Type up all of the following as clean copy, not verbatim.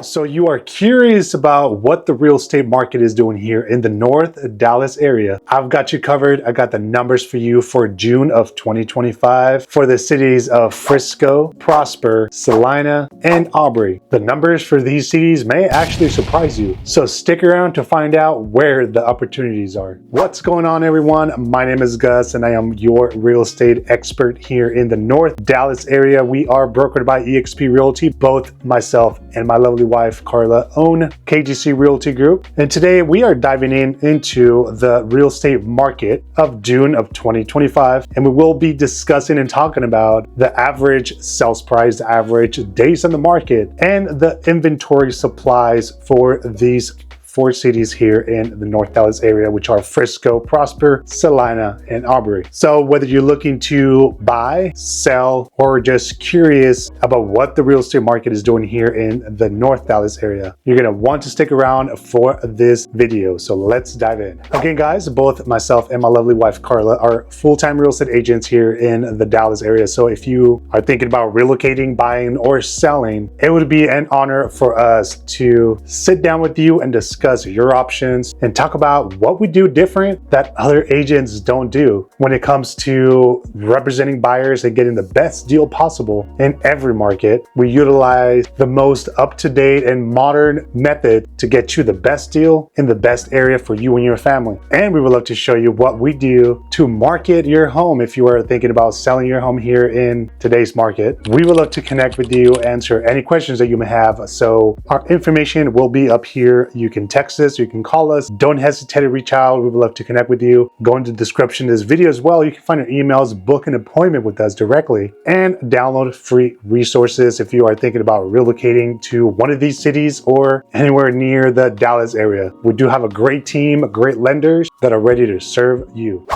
So you are curious about what the real estate market is doing here in the North Dallas area. I've got you covered. I got the numbers for you for June of 2025 for the cities of Frisco, Prosper, Celina, and Aubrey. The numbers for these cities may actually surprise you. So stick around to find out where the opportunities are. What's going on, everyone? My name is Gus and I am your real estate expert here in the North Dallas area. We are brokered by eXp Realty. Both myself and my lovely wife Karla own KGC Realty Group, and today we are diving into the real estate market of June of 2025, and we will be discussing and talking about the average sales price, the average days on the market, and the inventory supplies for these 4 cities here in the North Dallas area, which are Frisco, Prosper, Celina, and Aubrey. So whether you're looking to buy, sell, or just curious about what the real estate market is doing here in the North Dallas area, you're gonna want to stick around for this video. So let's dive in. Again, guys, both myself and my lovely wife Karla are full-time real estate agents here in the Dallas area. So if you are thinking about relocating, buying, or selling, it would be an honor for us to sit down with you and discuss your options and talk about what we do different that other agents don't do when it comes to representing buyers and getting the best deal possible in every market. We utilize the most up-to-date and modern method to get you the best deal in the best area for you and your family. And we would love to show you what we do to market your home if you are thinking about selling your home here in today's market. We would love to connect with you, answer any questions that you may have. So our information will be up here. You can text us, you can call us. Don't hesitate to reach out. We would love to connect with you. Go into the description of this video as well. You can find our emails, book an appointment with us directly, and download free resources if you are thinking about relocating to one of these cities or anywhere near the Dallas area. We do have a great team, great lenders that are ready to serve you.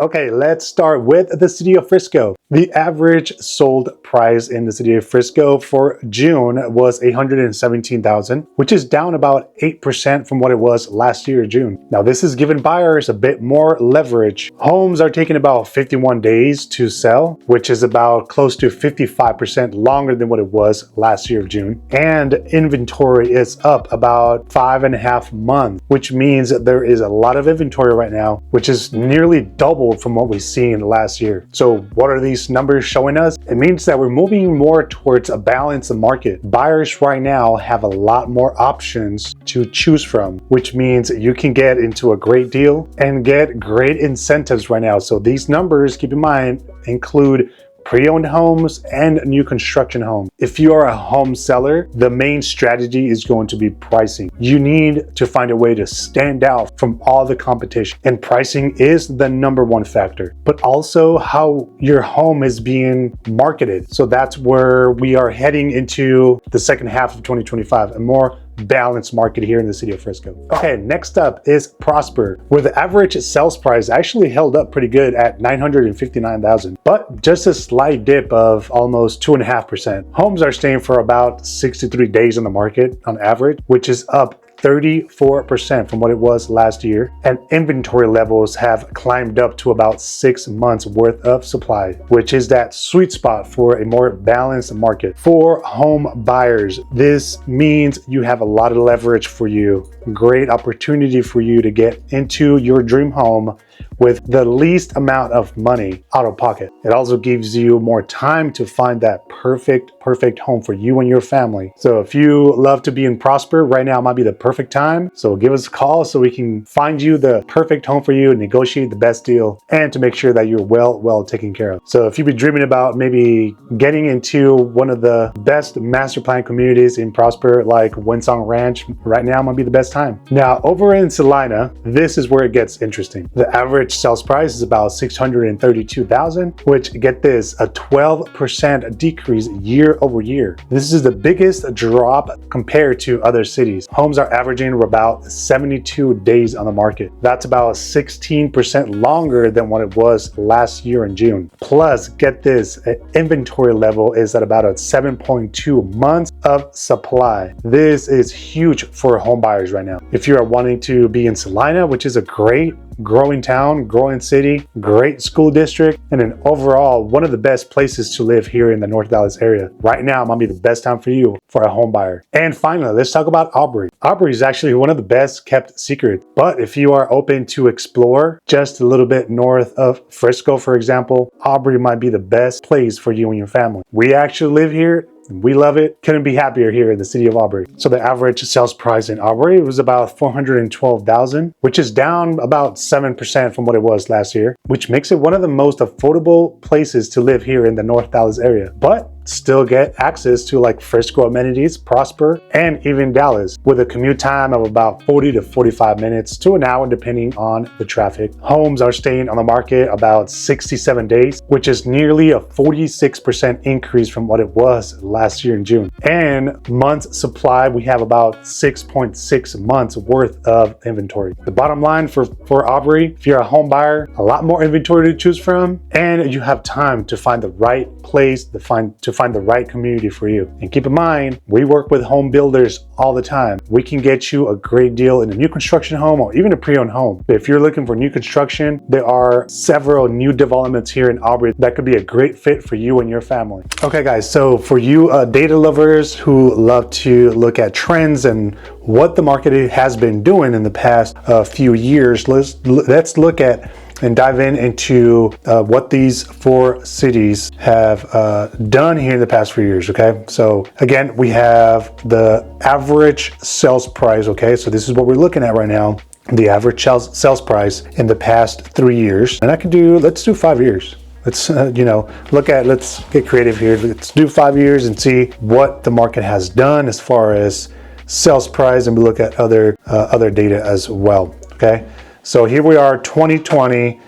Okay, let's start with the city of Frisco. The average sold price in the city of Frisco for June was $117,000, which is down about 8% from what it was last year, June. Now, this is giving buyers a bit more leverage. Homes are taking about 51 days to sell, which is about close to 55% longer than what it was last year, June. And inventory is up about 5.5 months, which means that there is a lot of inventory right now, which is nearly double from what we've seen last year. So what are these numbers showing us? It means that we're moving more towards a balanced market. Buyers right now have a lot more options to choose from, which means you can get into a great deal and get great incentives right now. So these numbers, keep in mind, include pre-owned homes and new construction homes. If you are a home seller, the main strategy is going to be pricing. You need to find a way to stand out from all the competition, and pricing is the #1 factor, but also how your home is being marketed. So that's where we are heading into the second half of 2025, a more balanced market here in the city of Frisco. Okay, next up is Prosper, where the average sales price actually held up pretty good at $959,000, but just a slight dip of almost 2.5%. Homes are staying for about 63 days on the market on average, which is up 34% from what it was last year, and inventory levels have climbed up to about 6 months worth of supply, which is that sweet spot for a more balanced market. For home buyers, this means you have a lot of leverage for you, great opportunity for you to get into your dream home with the least amount of money out of pocket. It also gives you more time to find that perfect home for you and your family. So if you love to be in Prosper, right now might be the perfect time. So give us a call so we can find you the perfect home for you, negotiate the best deal, and to make sure that you're well taken care of. So if you've been dreaming about maybe getting into one of the best master plan communities in Prosper, like Winsong Ranch, right now might be the best time. Now, over in Celina, this is where it gets interesting. The average sales price is about $632,000, which, get this, a 12% decrease year over year. This is the biggest drop compared to other cities. Homes are averaging about 72 days on the market. That's about 16% longer than what it was last year in June. Plus, get this, inventory level is at about a 7.2 months, of supply. This is huge for home buyers right now. If you are wanting to be in Salena, which is a great growing town, growing city, great school district, and an overall one of the best places to live here in the North Dallas area. Right now might be the best time for you for a home buyer. And finally, let's talk about Aubrey. Aubrey is actually one of the best kept secrets, but if you are open to explore just a little bit north of Frisco, for example, Aubrey might be the best place for you and your family. We actually live here. We love it. Couldn't be happier here in the city of Aubrey. So the average sales price in Aubrey was about $412,000, which is down about 7% from what it was last year, which makes it one of the most affordable places to live here in the North Dallas area. But still get access to like Frisco amenities, Prosper, and even Dallas, with a commute time of about 40 to 45 minutes to an hour depending on the traffic. Homes are staying on the market about 67 days, which is nearly a 46% increase from what it was last year in June. And months supply, we have about 6.6 months worth of inventory. The bottom line for Aubrey, if you're a home buyer, a lot more inventory to choose from, and you have time to find the right place to find the right community for you. And keep in mind, we work with home builders all the time. We can get you a great deal in a new construction home or even a pre-owned home. If you're looking for new construction, there are several new developments here in Aubrey that could be a great fit for you and your family. Okay guys, so for you data lovers who love to look at trends and what the market has been doing in the past few years, let's look at and dive into what these 4 cities have done here in the past few years, okay? So again, we have the average sales price, okay? So this is what we're looking at right now, the average sales price in the past 3 years. And let's do 5 years. Let's, let's get creative here. Let's do 5 years and see what the market has done as far as sales price, and we look at other data as well, okay? So here we are, 2020,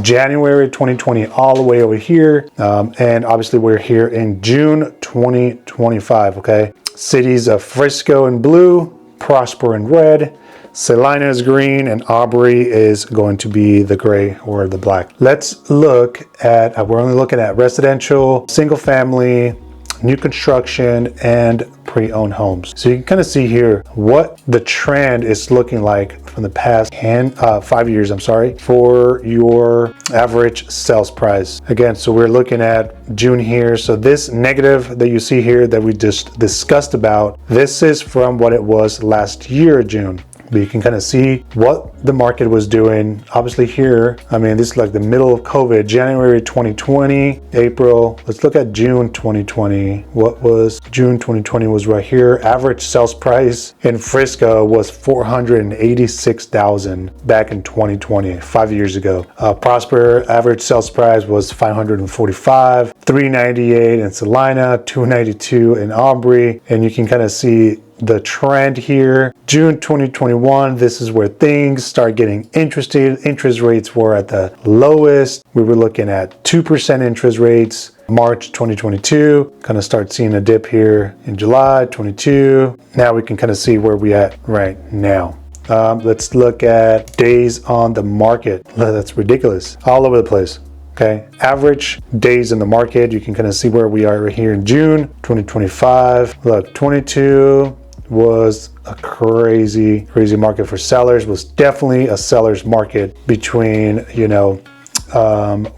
January 2020, all the way over here. And obviously we're here in June 2025, okay? Cities of Frisco in blue, Prosper in red, Celina is green, and Aubrey is going to be the gray or the black. Let's look at, we're only looking at residential, single family, new construction, and pre-owned homes. So you can kind of see here what the trend is looking like from the past 5 years, for your average sales price. Again, so we're looking at June here. So this negative that you see here that we just discussed about, this is from what it was last year, June. But you can kind of see what the market was doing. Obviously here, this is like the middle of COVID, January 2020, April. Let's look at June 2020. What was June 2020 was right here. Average sales price in Frisco was $486,000 back in 2020, 5 years ago. Prosper average sales price was $545, $398 in Salena, $292 in Aubrey, and you can kind of see the trend here. June 2021, this is where things start getting interesting. Interest rates were at the lowest. We were looking at 2% interest rates. March 2022, kind of start seeing a dip here in July 22. Now we can kind of see where we at right now. Let's look at days on the market. That's ridiculous. All over the place. Okay, average days in the market. You can kind of see where we are here in June 2025. Look, 22 was a crazy market for sellers. Was definitely a seller's market between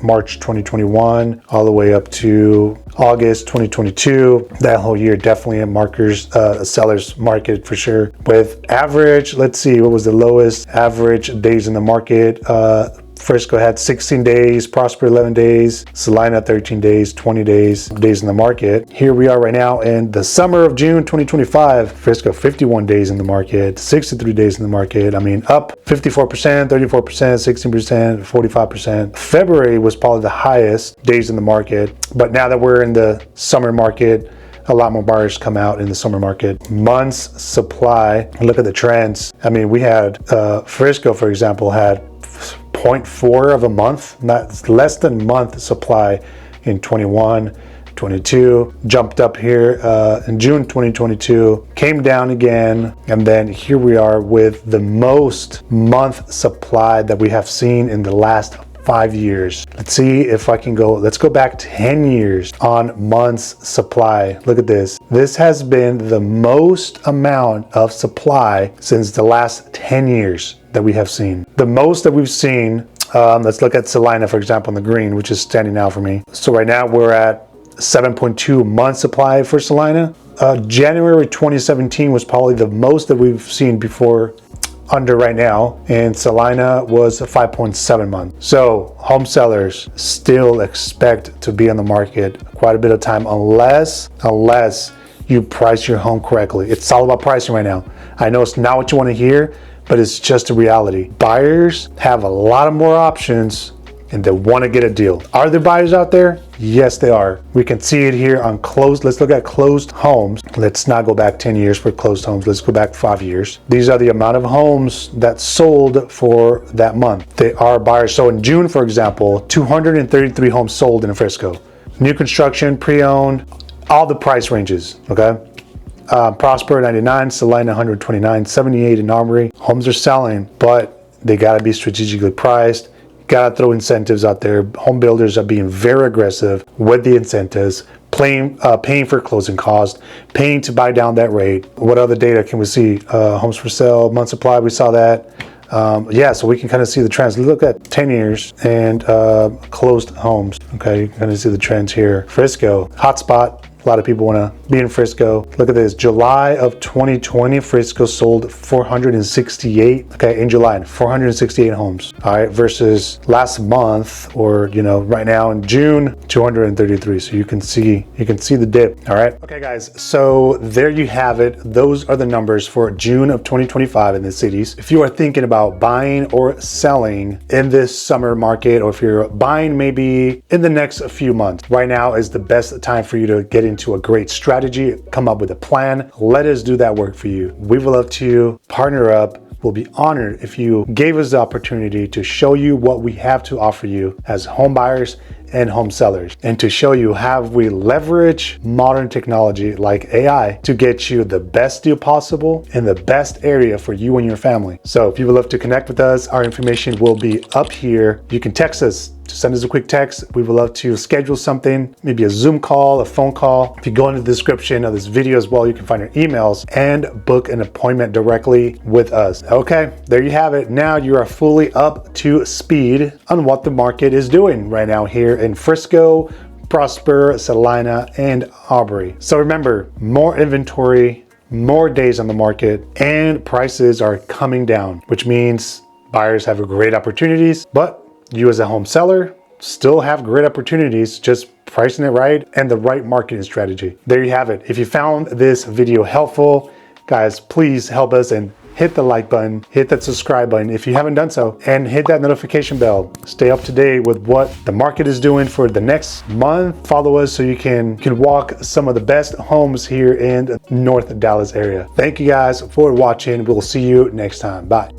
March 2021 all the way up to August 2022. That whole year definitely a seller's market for sure. With average, let's see, what was the lowest average days in the market? Frisco had 16 days, Prosper 11 days, Celina 13 days, 20 days in the market. Here we are right now in the summer of June 2025. Frisco 51 days in the market, 63 days in the market. Up 54%, 34%, 16%, 45%. February was probably the highest days in the market, but now that we're in the summer market, a lot more buyers come out in the summer market. Months supply, look at the trends. We had Frisco, for example, had 0.4 of a month, not less than month supply in 21, 22, jumped up here in June 2022, came down again, and then here we are with the most month supply that we have seen in the last 5 years. Let's see if I can go, let's go back 10 years on months supply. Look at this. This has been the most amount of supply since the last 10 years that we have seen. The most that we've seen, let's look at Celina, for example, in the green, which is standing out for me. So right now we're at 7.2 months supply for Celina. January 2017 was probably the most that we've seen before under right now, and Salena was 5.7 months. So home sellers still expect to be on the market quite a bit of time unless you price your home correctly. It's all about pricing right now. I know it's not what you want to hear, but it's just a reality. Buyers have a lot of more options and they want to get a deal. Are there buyers out there? Yes, they are. We can see it here on closed. Let's look at closed homes. Let's not go back 10 years for closed homes. Let's go back 5 years. These are the amount of homes that sold for that month. They are buyers. So in June, for example, 233 homes sold in Frisco. New construction, pre-owned, all the price ranges, okay? Prosper 99, Celina 129, 78 in Aubrey. Homes are selling, but they gotta be strategically priced. Gotta throw incentives out there. Home builders are being very aggressive with the incentives, paying for closing costs, paying to buy down that rate. What other data can we see? Homes for sale, month supply, we saw that. Yeah, so we can kind of see the trends. Look at 10 years and closed homes. Okay, you can kind of see the trends here. Frisco, hotspot. A lot of people want to be in Frisco. Look at this. July of 2020, Frisco sold 468. Okay, in July, 468 homes. All right, versus last month, or right now in June, 233. So you can see the dip. All right. Okay, guys. So there you have it. Those are the numbers for June of 2025 in the cities. If you are thinking about buying or selling in this summer market, or if you're buying maybe in the next few months, right now is the best time for you to get into a great strategy, come up with a plan. Let us do that work for you. We would love to partner up. We'll be honored if you gave us the opportunity to show you what we have to offer you as home buyers and home sellers, and to show you how we leverage modern technology like AI to get you the best deal possible in the best area for you and your family. So if you would love to connect with us, our information will be up here. You can text us. To send us a quick text. We would love to schedule something, maybe a Zoom call, a phone call. If you go into the description of this video as well, you can find our emails and book an appointment directly with us. Okay, there you have it. Now you are fully up to speed on what the market is doing right now here in Frisco, Prosper, Salina, and Aubrey. So remember, more inventory, more days on the market, and prices are coming down, which means buyers have great opportunities, but you as a home seller still have great opportunities, just pricing it right and the right marketing strategy. There you have it. If you found this video helpful, guys, please help us and hit the like button, hit that subscribe button if you haven't done so, and hit that notification bell. Stay up to date with what the market is doing for the next month. Follow us so you can walk some of the best homes here in the North Dallas area. Thank you guys for watching. We'll see you next time. Bye.